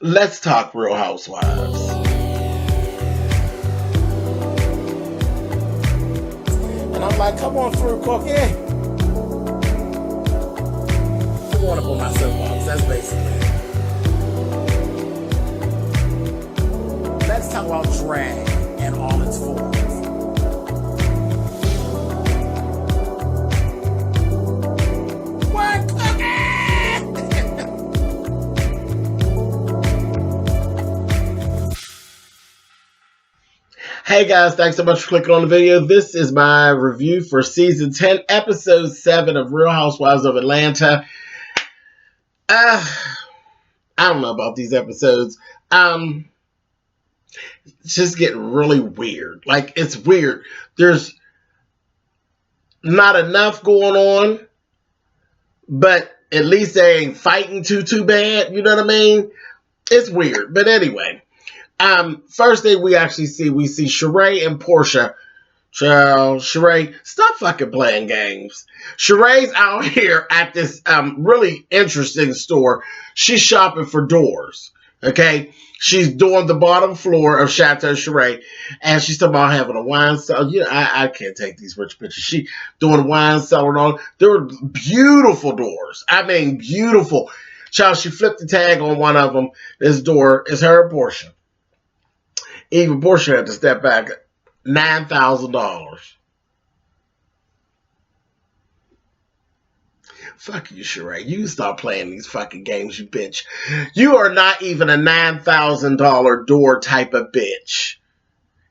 Let's talk Real Housewives. And I'm like, come on through, Cookie. I want to put my soapbox. That's basically it. Let's talk about drag and all its forms. What, Cookie? Hey guys, thanks so much for clicking on the video. This is my review for Season 10, Episode 7 of Real Housewives of Atlanta. I don't know about these episodes. It's just getting really weird. Like, it's weird. There's not enough going on, but at least they ain't fighting too bad. You know what I mean? It's weird. But anyway, first thing we see Sheree and Porsha. Child, Sheree, stop fucking playing games. Sheree's out here at this really interesting store. She's shopping for doors. Okay? She's doing the bottom floor of Chateau Sheree, and she's talking about having a wine cellar. You know, I can't take these rich bitches. She doing wine cellar and all. There were beautiful doors. I mean, beautiful. Child, she flipped the tag on one of them. This door is her and Porsha. Even Porsha had to step back. $9,000. Fuck you, Sheree. You stop playing these fucking games, you bitch. You are not even a $9,000 door type of bitch.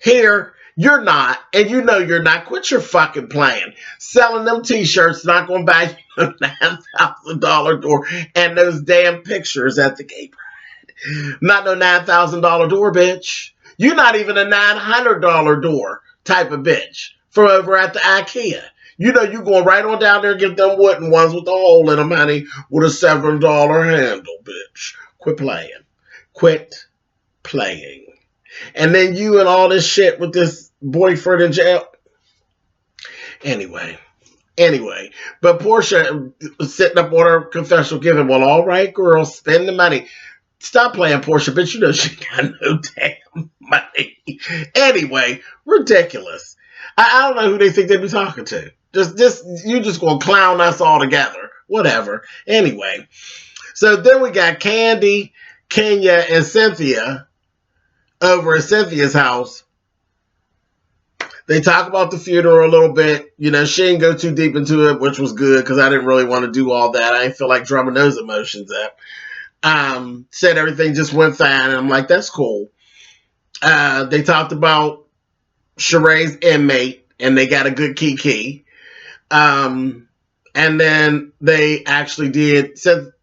Here, you're not, and you know you're not. Quit your fucking playing. Selling them t-shirts, not going to buy you a $9,000 door and those damn pictures at the gay pride. Not no $9,000 door, bitch. You're not even a $900 door type of bitch from over at the IKEA. You know you going right on down there and get them wooden ones with the hole in them, honey, with a $7 handle, bitch. Quit playing. Quit playing. And then you and all this shit with this boyfriend in jail. Anyway. But Porsha sitting up on her confessional giving, well, all right, girl, spend the money. Stop playing, Porsha, bitch. You know she got no damn money. Anyway, ridiculous. I don't know who they think they be talking to. You just gonna clown us all together. Whatever. Anyway, so then we got Kandi, Kenya, and Cynthia over at Cynthia's house. They talk about the funeral a little bit. You know, she didn't go too deep into it, which was good because I didn't really want to do all that. I didn't feel like drumming those emotions up. Said everything just went fine, and I'm like, that's cool. They talked about Sheree's inmate, and they got a good kiki. And then they actually did.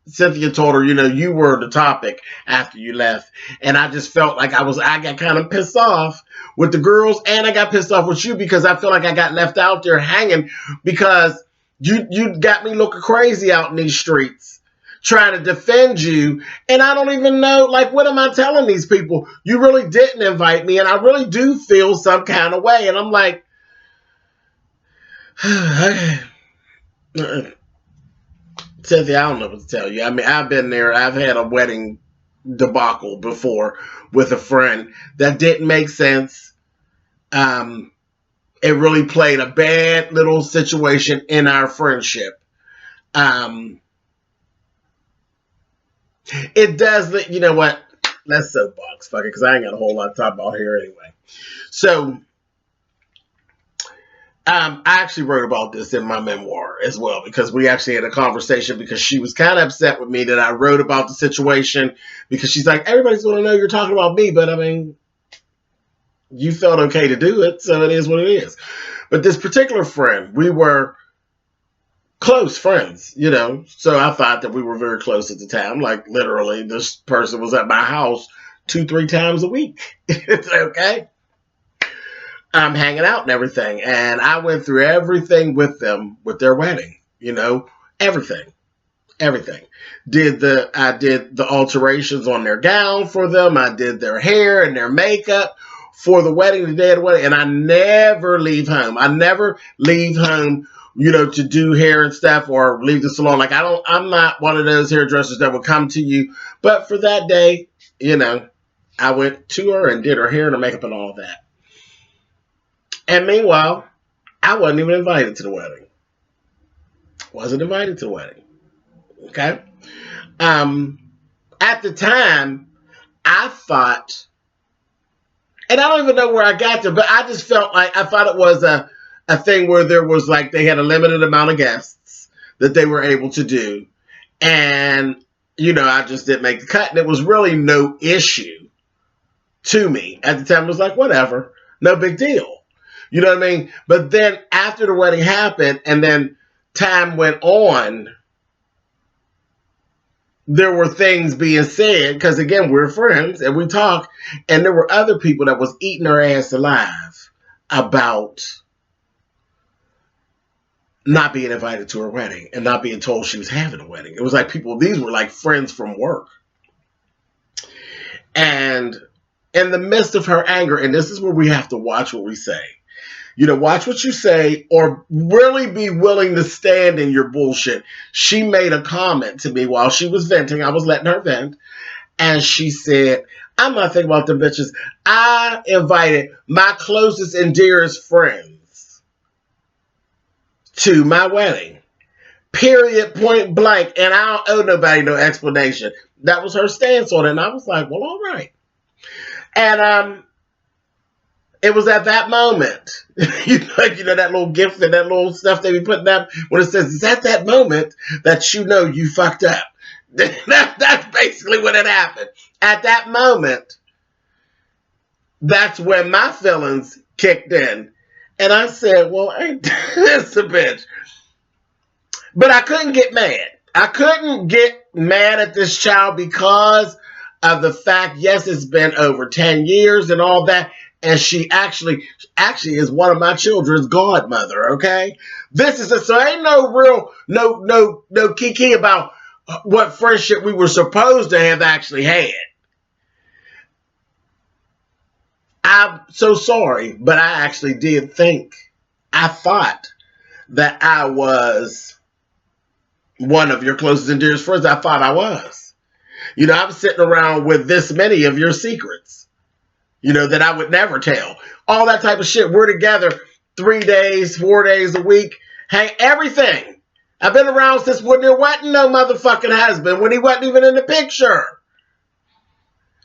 Cynthia told her, you know, you were the topic after you left, and I just felt like I got kind of pissed off with the girls, and I got pissed off with you because I feel like I got left out there hanging because you got me looking crazy out in these streets. Trying to defend you, and I don't even know, like, what am I telling these people? You really didn't invite me, and I really do feel some kind of way, and I'm like, Cynthia, I don't know what to tell you. I mean, I've been there. I've had a wedding debacle before with a friend that didn't make sense. It really played a bad little situation in our friendship. It does, you know what? Let's soapbox, fuck it, because I ain't got a whole lot to talk about here anyway. So, I actually wrote about this in my memoir as well, because we actually had a conversation because she was kind of upset with me that I wrote about the situation because she's like, everybody's going to know you're talking about me, but I mean, you felt okay to do it, so it is what it is. But this particular friend, we were close friends, you know, so I thought that we were very close at the time. Like, literally, this person was at my house 2-3 times a week. It's okay. I'm hanging out and everything, and I went through everything with them with their wedding, you know, everything. I did the alterations on their gown for them. I did their hair and their makeup for the wedding, the day of the wedding, and I never leave home. You know, to do hair and stuff or leave the salon. Like, I'm not one of those hairdressers that will come to you. But for that day, you know, I went to her and did her hair and her makeup and all of that. And meanwhile, I wasn't even invited to the wedding. Wasn't invited to the wedding. Okay? At the time, I thought, and I don't even know where I got to, but I just felt like I thought it was a thing where there was like they had a limited amount of guests that they were able to do. And, you know, I just didn't make the cut. And it was really no issue to me. At the time, it was like, whatever, no big deal. You know what I mean? But then after the wedding happened and then time went on, there were things being said, because again, we're friends and we talk, and there were other people that was eating her ass alive about not being invited to her wedding and not being told she was having a wedding. It was like people, these were like friends from work. And in the midst of her anger, and this is where we have to watch what we say. You know, watch what you say or really be willing to stand in your bullshit. She made a comment to me while she was venting. I was letting her vent. And she said, I'm not thinking about them bitches. I invited my closest and dearest friends to my wedding. Period, point blank. And I don't owe nobody no explanation. That was her stance on it. And I was like, well, all right. And it was at that moment, you know, that little gift and that little stuff they be putting up when it says, it's at that moment that you know you fucked up. That's basically what had happened. At that moment, that's when my feelings kicked in. And I said, well, ain't this a bitch? But I couldn't get mad. I couldn't get mad at this child because of the fact, yes, it's been over 10 years and all that. And she actually is one of my children's godmother, okay? This is so ain't no real, no kiki about what friendship we were supposed to have actually had. I'm so sorry, but I actually did I thought that I was one of your closest and dearest friends. I thought I was. You know, I'm sitting around with this many of your secrets, you know, that I would never tell. All that type of shit. We're together 3 days, 4 days a week. Hang everything. I've been around since when there wasn't no motherfucking husband, when he wasn't even in the picture.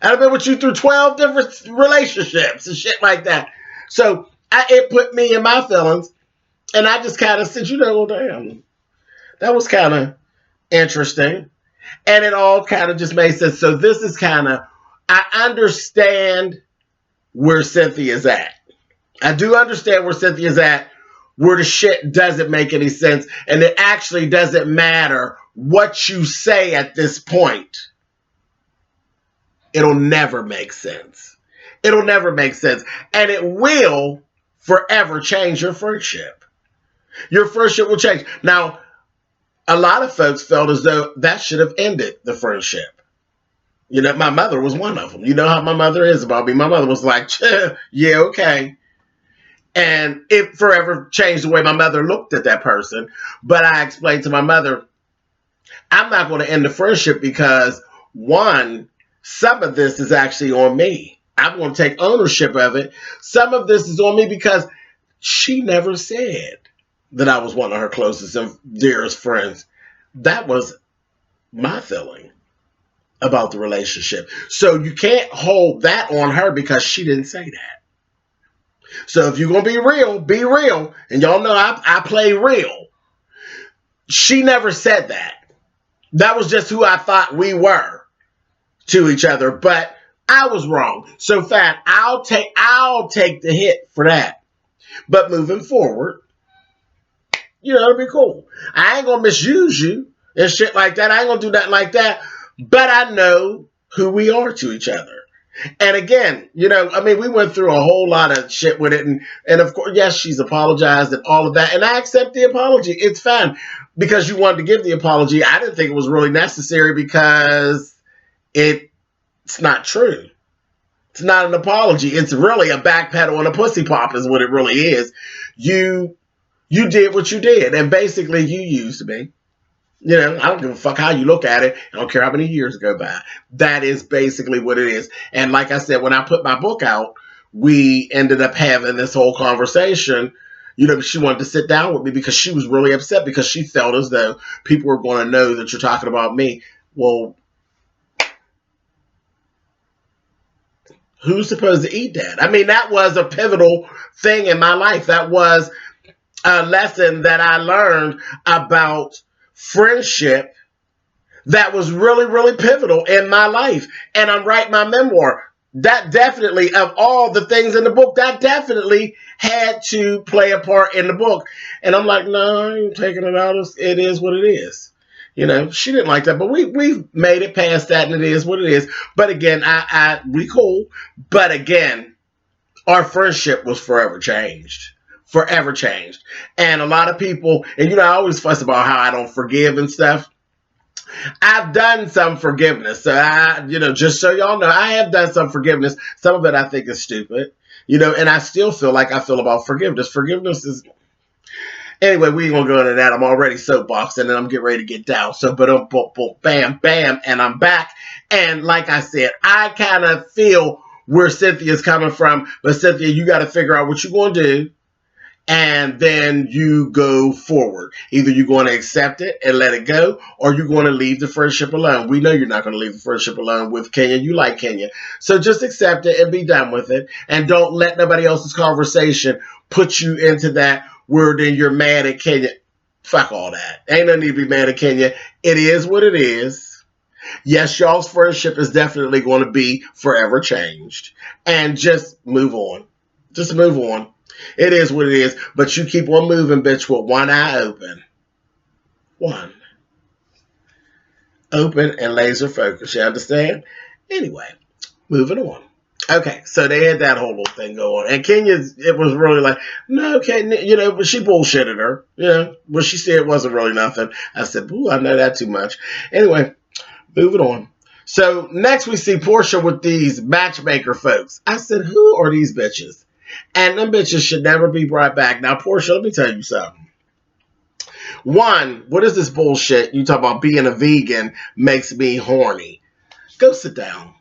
I've been with you through 12 different relationships and shit like that. So it put me in my feelings. And I just kind of said, you know, well, damn, that was kind of interesting. And it all kind of just made sense. So this is kind of, I understand where Cynthia's at. I do understand where Cynthia's at, where the shit doesn't make any sense. And it actually doesn't matter what you say at this point. It'll never make sense. It'll never make sense. And it will forever change your friendship. Your friendship will change. Now, a lot of folks felt as though that should have ended the friendship. You know, my mother was one of them. You know how my mother is about me. My mother was like, yeah, okay. And it forever changed the way my mother looked at that person. But I explained to my mother, I'm not going to end the friendship because, one, some of this is actually on me. I'm going to take ownership of it. Some of this is on me because she never said that I was one of her closest and dearest friends. That was my feeling about the relationship. So you can't hold that on her because she didn't say that. So if you're going to be real, be real. And y'all know I play real. She never said that. That was just who I thought we were to each other. But I was wrong. So fine, I'll take the hit for that. But moving forward, you know, it'll be cool. I ain't going to misuse you and shit like that. I ain't going to do nothing like that. But I know who we are to each other. And again, you know, I mean, we went through a whole lot of shit with it. And of course, yes, she's apologized and all of that. And I accept the apology. It's fine. Because you wanted to give the apology. I didn't think it was really necessary because it's not true. It's not an apology. It's really a backpedal and a pussy pop is what it really is. You did what you did. And basically, you used me. You know, I don't give a fuck how you look at it. I don't care how many years go by. That is basically what it is. And like I said, when I put my book out, we ended up having this whole conversation. You know, she wanted to sit down with me because she was really upset because she felt as though people were going to know that you're talking about me. Well, who's supposed to eat that? I mean, that was a pivotal thing in my life. That was a lesson that I learned about friendship that was really, really pivotal in my life. And I'm writing my memoir. That definitely, of all the things in the book, that definitely had to play a part in the book. And I'm like, no, I ain't taking it out. It is what it is. You know, she didn't like that, but we've made it past that, and it is what it is. But again, we cool. But again, our friendship was forever changed. Forever changed. And a lot of people, and you know, I always fuss about how I don't forgive and stuff. I've done some forgiveness. So just so y'all know, I have done some forgiveness. Some of it I think is stupid. You know, and I still feel like I feel about forgiveness. Forgiveness is, anyway, we ain't gonna go into that. I'm already soapboxing and I'm getting ready to get down. So, but bam, bam, and I'm back. And like I said, I kind of feel where Cynthia's coming from. But Cynthia, you got to figure out what you're going to do. And then you go forward. Either you're going to accept it and let it go, or you're going to leave the friendship alone. We know you're not going to leave the friendship alone with Kenya. You like Kenya. So just accept it and be done with it. And don't let nobody else's conversation put you into that where then you're mad at Kenya. Fuck all that. Ain't no need to be mad at Kenya. It is what it is. Yes, y'all's friendship is definitely going to be forever changed. And just move on. Just move on. It is what it is, but you keep on moving, bitch, with one eye open. One. Open and laser focus, you understand? Anyway, moving on. Okay, so they had that whole little thing going on. And Kenya, it was really like, no, Kenya, you know, but she bullshitted her. You know, what she said wasn't really nothing. I said, ooh, I know that too much. Anyway, moving on. So next we see Porsha with these matchmaker folks. I said, who are these bitches? And them bitches should never be brought back. Now, Porsha, let me tell you something. One, what is this bullshit? You talk about being a vegan makes me horny. Go sit down.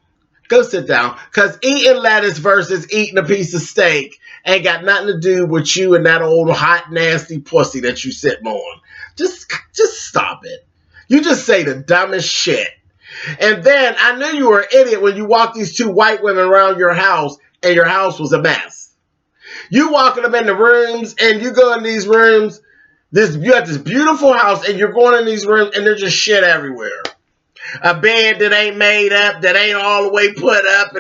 Go sit down. Because eating lettuce versus eating a piece of steak ain't got nothing to do with you and that old hot, nasty pussy that you sitting on. Just stop it. You just say the dumbest shit. And then I knew you were an idiot when you walked these two white women around your house and your house was a mess. You walking them in the rooms, and you go in these rooms, you have this beautiful house, and you're going in these rooms, and there's just shit everywhere. A bed that ain't made up, that ain't all the way put up.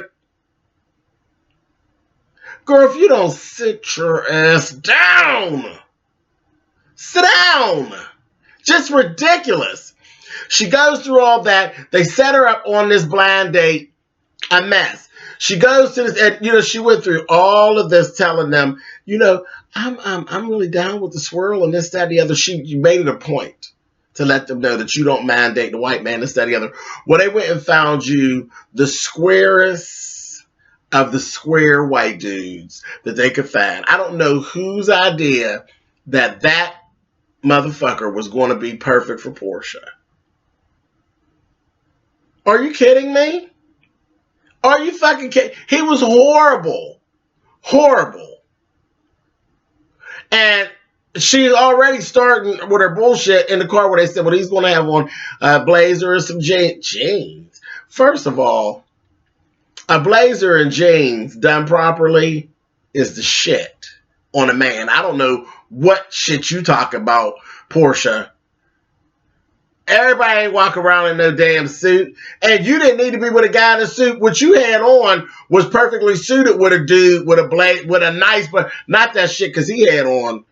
Girl, if you don't sit your ass down, sit down. Just ridiculous. She goes through all that. They set her up on this blind date, a mess. She goes to this, and you know, she went through all of this, telling them, you know, I'm really down with the swirl and this, that, and the other. You made it a point to let them know that you don't mind dating a white man, this, that, and the other. Well, they went and found you the squarest of the square white dudes that they could find. I don't know whose idea that motherfucker was going to be perfect for Porsha. Are you kidding me? Are you fucking kidding? He was horrible. Horrible. And she's already starting with her bullshit in the car where they said, well, he's going to have on a blazer and some jeans. First of all, a blazer and jeans done properly is the shit on a man. I don't know what shit you talk about, Porsha. Everybody ain't walking around in no damn suit. And you didn't need to be with a guy in a suit. What you had on was perfectly suited with a dude with a nice, but not that shit, because he had on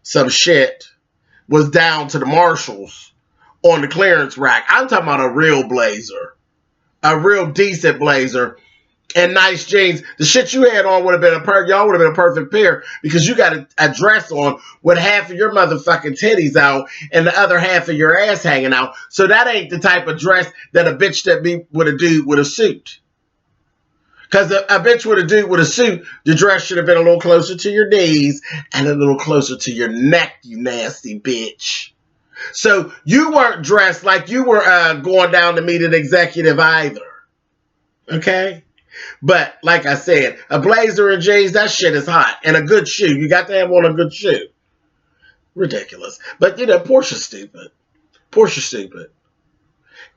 some shit was down to the Marshalls on the clearance rack. I'm talking about a real blazer. A real decent blazer. And nice jeans. The shit you had on would have been y'all would have been a perfect pair, because you got a dress on with half of your motherfucking titties out and the other half of your ass hanging out. So that ain't the type of dress that a bitch that be with a dude with a suit. Because a bitch with a dude with a suit, the dress should have been a little closer to your knees and a little closer to your neck, you nasty bitch. So you weren't dressed like you were going down to meet an executive either. Okay? But like I said, a blazer and jeans, that shit is hot. And a good shoe. You got to have on a good shoe. Ridiculous. But, Portia's stupid. Portia's stupid.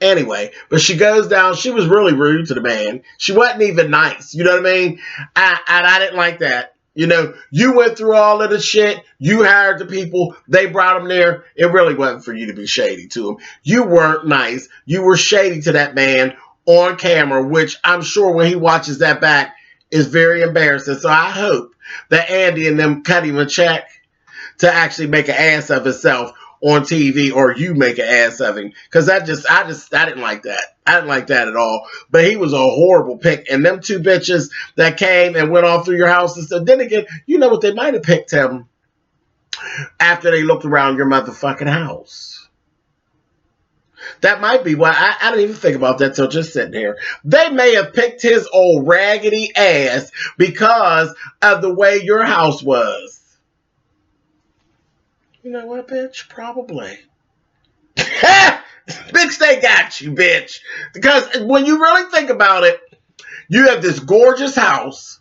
Anyway, but she goes down. She was really rude to the man. She wasn't even nice. You know what I mean? I didn't like that. You went through all of the shit. You hired the people. They brought them there. It really wasn't for you to be shady to him. You weren't nice. You were shady to that man on camera, which I'm sure when he watches that back is very embarrassing. So I hope that Andy and them cut him a check to actually make an ass of himself on TV, or you make an ass of him. Because I didn't like that. I didn't like that at all. But he was a horrible pick. And them two bitches that came and went all through your house and stuff, then again, you know what? They might have picked him after they looked around your motherfucking house. That might be why. I didn't even think about that till just sitting here. They may have picked his old raggedy ass because of the way your house was. You know what, bitch? Probably. Bitch, they got you, bitch. Because when you really think about it, you have this gorgeous house,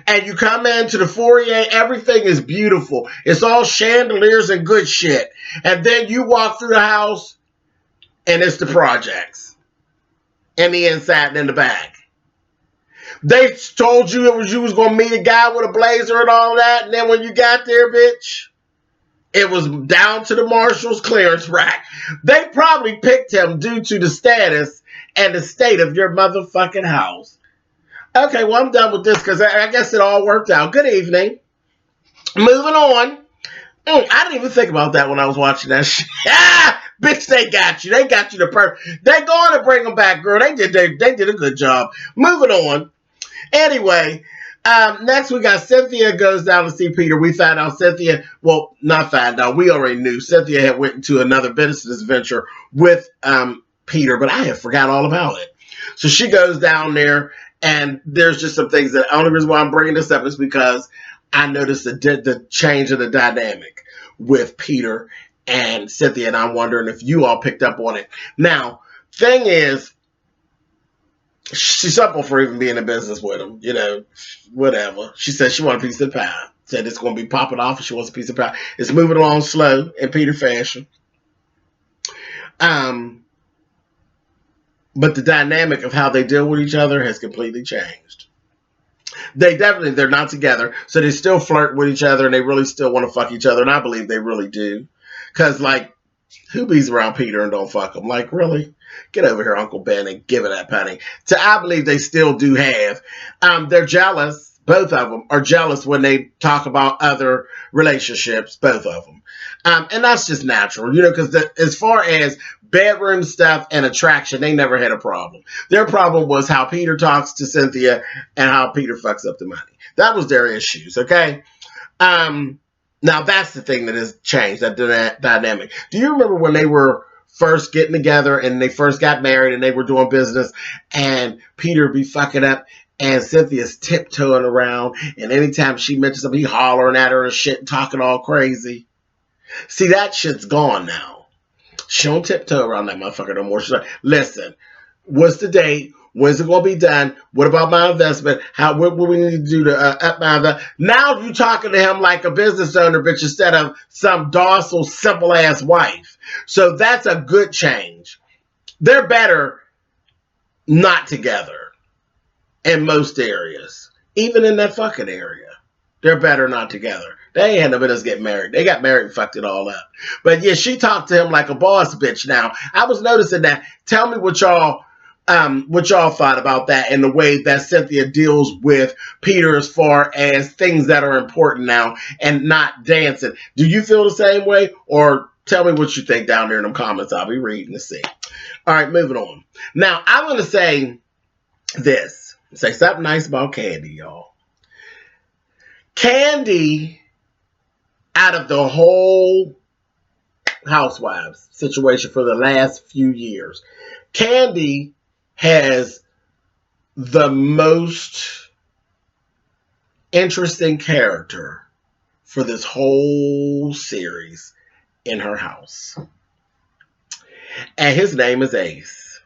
and you come into the foyer, everything is beautiful. It's all chandeliers and good shit. And then you walk through the house, and it's the projects. And the inside and in the back. They told you you was going to meet a guy with a blazer and all that, and then when you got there, bitch, it was down to the marshal's clearance rack. They probably picked him due to the status and the state of your motherfucking house. Okay, well, I'm done with this because I guess it all worked out. Good evening. Moving on. I didn't even think about that when I was watching that shit. Bitch, they got you. They got you the perfect. They're going to bring them back, girl. They did a good job. Moving on. Anyway, next we got Cynthia goes down to see Peter. We found out Cynthia, well, not found out. We already knew Cynthia had went into another business venture with Peter, but I had forgot all about it. So she goes down there, and there's just some things that the only reason why I'm bringing this up is because I noticed the change of the dynamic with Peter and Cynthia, and I'm wondering if you all picked up on it. Now, thing is, she's up for even being in business with him, whatever. She said she wanted a piece of the pie. Said it's going to be popping off and she wants a piece of pie. It's moving along slow in Peter fashion. But the dynamic of how they deal with each other has completely changed. They're not together, so they still flirt with each other and they really still want to fuck each other, and I believe they really do. Because, who bees around Peter and don't fuck him? Really? Get over here, Uncle Ben, and give it that penny. So I believe they still do have. They're jealous. Both of them are jealous when they talk about other relationships. Both of them. And that's just natural, because as far as bedroom stuff and attraction, they never had a problem. Their problem was how Peter talks to Cynthia and how Peter fucks up the money. That was their issues, okay? Now, that's the thing that has changed, that dynamic. Do you remember when they were first getting together and they first got married and they were doing business and Peter would be fucking up and Cynthia's tiptoeing around, and anytime she mentions something, he hollering at her and shit and talking all crazy? See, that shit's gone now. She don't tiptoe around that motherfucker no more. She's like, listen, what's the date? When's it going to be done? What about my investment? What we need to do to up my investment? Now you talking to him like a business owner, bitch, instead of some docile, simple-ass wife. So that's a good change. They're better not together in most areas. Even in that fucking area. They're better not together. They ain't had no business getting married. They got married and fucked it all up. But yeah, she talked to him like a boss bitch now. I was noticing that. Tell me what y'all thought about that and the way that Cynthia deals with Peter as far as things that are important now and not dancing. Do you feel the same way? Or tell me what you think down there in them comments. I'll be reading to see. All right, moving on. Now, I'm going to say this. Say something nice about Kandi, y'all. Kandi, out of the whole Housewives situation for the last few years, Kandi has the most interesting character for this whole series in her house. and his name is Ace.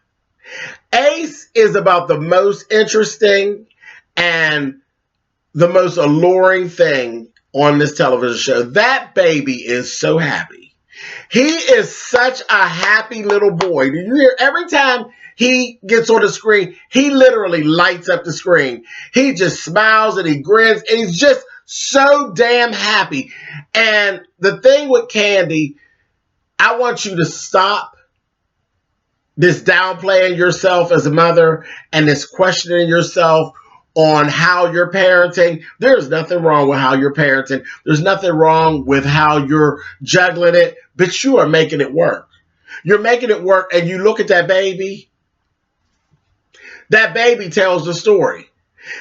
Ace is about the most interesting and the most alluring thing on this television show. That baby is so happy. He is such a happy little boy. Do you hear? Every time he gets on the screen, he literally lights up the screen. He just smiles and he grins and he's just so damn happy. And the thing with Kandi, I want you to stop this downplaying yourself as a mother and this questioning yourself on how you're parenting. There's nothing wrong with how you're parenting. There's nothing wrong with how you're juggling it, but you are making it work. You're making it work, and you look at that baby. That baby tells the story.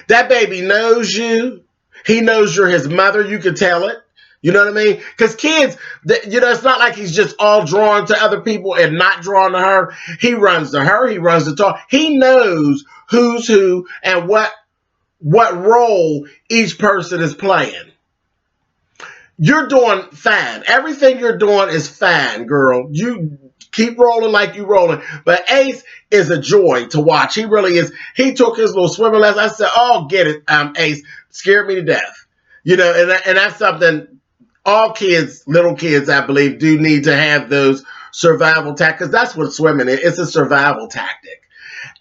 That baby knows you. He knows you're his mother. You can tell it. You know what I mean? Because kids, it's not like he's just all drawn to other people and not drawn to her. He runs to her. He runs to talk. He knows who's who and what role each person is playing. You're doing fine. Everything you're doing is fine, girl. You keep rolling like you rolling. But Ace is a joy to watch. He really is. He took his little swimming lesson. I said, oh, get it, Ace. Scared me to death. And that's something all kids, little kids, I believe, do need to have those survival tactics. Because that's what swimming is. It's a survival tactic.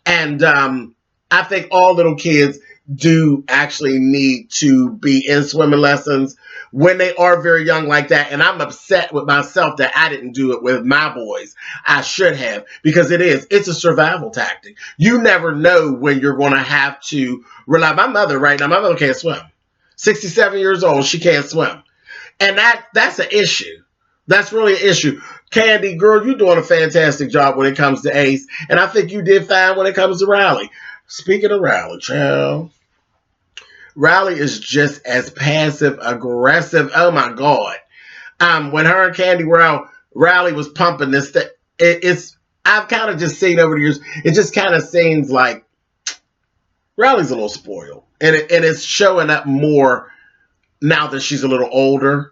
And I think all little kids do actually need to be in swimming lessons when they are very young like that. And I'm upset with myself that I didn't do it with my boys. I should have, because it's a survival tactic. You never know when you're going to have to rely. My mother can't swim. 67 years old, she can't swim. And that's an issue. That's really an issue. Kandi, girl, you're doing a fantastic job when it comes to Ace. And I think you did fine when it comes to Riley. Speaking of Riley, child, Riley is just as passive aggressive. Oh my God. When her and Kandi were out, Riley was pumping this thing. I've kind of just seen over the years, it just kind of seems like Riley's a little spoiled. And it's showing up more now that she's a little older.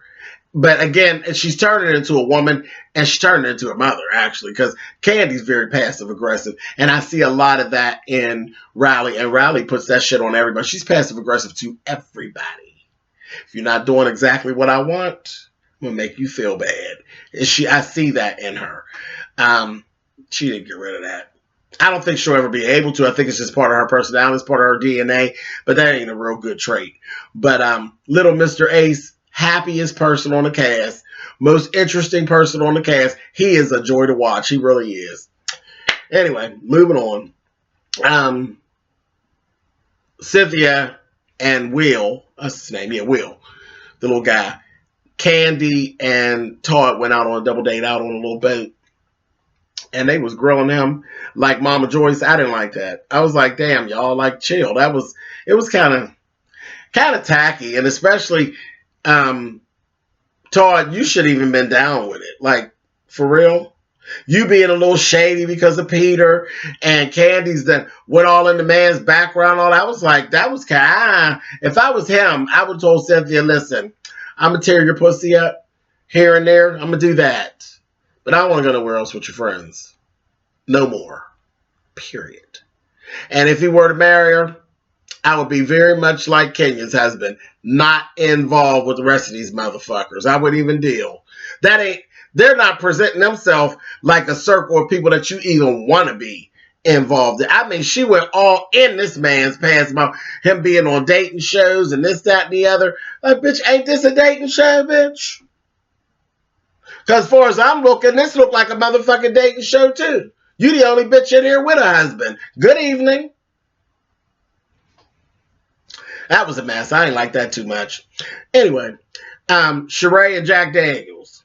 But again, she's turning into a woman, and she's turning into a mother, actually, because Candy's very passive-aggressive. And I see a lot of that in Riley, and Riley puts that shit on everybody. She's passive-aggressive to everybody. If you're not doing exactly what I want, I'm going to make you feel bad. And I see that in her. She didn't get rid of that. I don't think she'll ever be able to. I think it's just part of her personality. It's part of her DNA. But that ain't a real good trait. But little Mr. Ace, happiest person on the cast, most interesting person on the cast. He is a joy to watch. He really is. Anyway, moving on. Cynthia and Will, that's his name, yeah, Will, the little guy. Kandi and Todd went out on a double date out on a little boat. And they was grilling him like Mama Joyce. I didn't like that. I was like, damn, y'all, like, chill. It was kind of tacky. And especially, Todd, you should even been down with it. Like, for real? You being a little shady because of Peter, and Candy's that went all in the man's background. All that was like, that was kind of, if I was him, I would have told Cynthia, listen, I'm going to tear your pussy up here and there. I'm going to do that. But I don't want to go nowhere else with your friends. No more. Period. And if he were to marry her, I would be very much like Kenya's husband, not involved with the rest of these motherfuckers. I wouldn't even deal. They're not presenting themselves like a circle of people that you even want to be involved in. I mean, she went all in this man's past about him being on dating shows and this, that, and the other. Like, bitch, ain't this a dating show, bitch? Because as far as I'm looking, this looked like a motherfucking dating show, too. You the only bitch in here with a husband. Good evening. That was a mess. I ain't like that too much. Anyway, Sheree and Jack Daniels.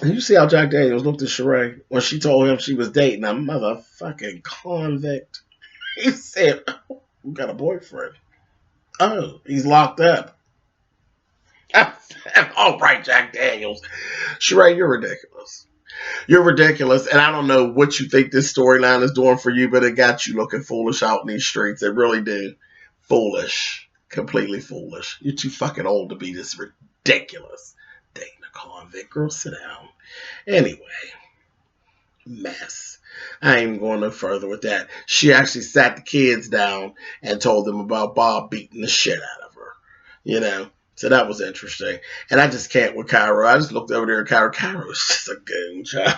You see how Jack Daniels looked at Sheree when she told him she was dating a motherfucking convict. He said, oh, you got a boyfriend. Oh, he's locked up. All right, Jack Daniels. Sheree, you're ridiculous. You're ridiculous, and I don't know what you think this storyline is doing for you, but it got you looking foolish out in these streets. It really did. Foolish. Completely foolish. You're too fucking old to be this ridiculous. Dating a convict. Girl, sit down. Anyway. mess. I ain't going no further with that. She actually sat the kids down and told them about Bob beating the shit out of her. You know? So that was interesting. And I just can't with Cairo. I just looked over there at Cairo. Cairo's just a goon, child.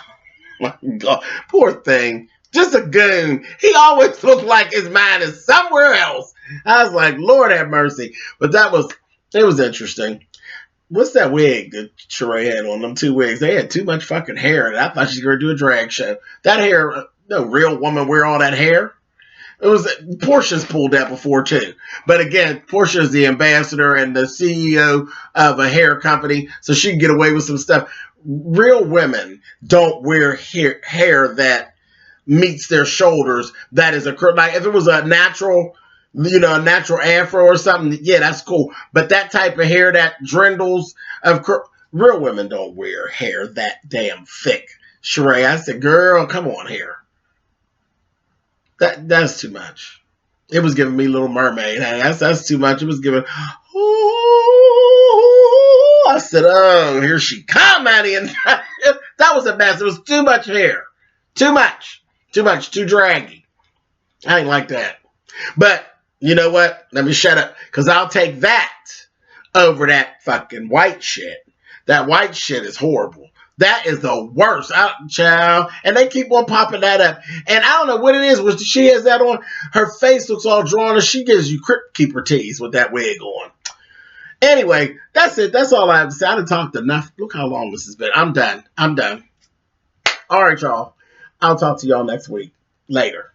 My God. Poor thing. Just a goon. He always looked like his mind is somewhere else. I was like, Lord have mercy. But it was interesting. What's that wig that Sheree had on? Them two wigs. They had too much fucking hair. And I thought she was going to do a drag show. That hair, no real woman wear all that hair. It was Porsha's pulled that before too. But again, Porsha is the ambassador and the CEO of a hair company. So she can get away with some stuff. Real women don't wear hair that meets their shoulders. That is like if it was a natural, a natural afro or something, yeah, that's cool. But that type of hair that drindles, real women don't wear hair that damn thick. Sheree, I said, girl, come on here. That's too much. It was giving me Little Mermaid. Hey, that's too much. It was giving. Oh, I said, oh, here she come, Maddie, and that was a mess. It was too much hair, too much, too draggy. I ain't like that. But you know what? Let me shut up, because I'll take that over that fucking white shit. That white shit is horrible. That is the worst, child. And they keep on popping that up. And I don't know what it is. When she has that on, her face looks all drawn, and she gives you Crypt Keeper tease with that wig on. Anyway, that's it. That's all I have to say. I done talked enough. Look how long this has been. I'm done. All right, y'all. I'll talk to y'all next week. Later.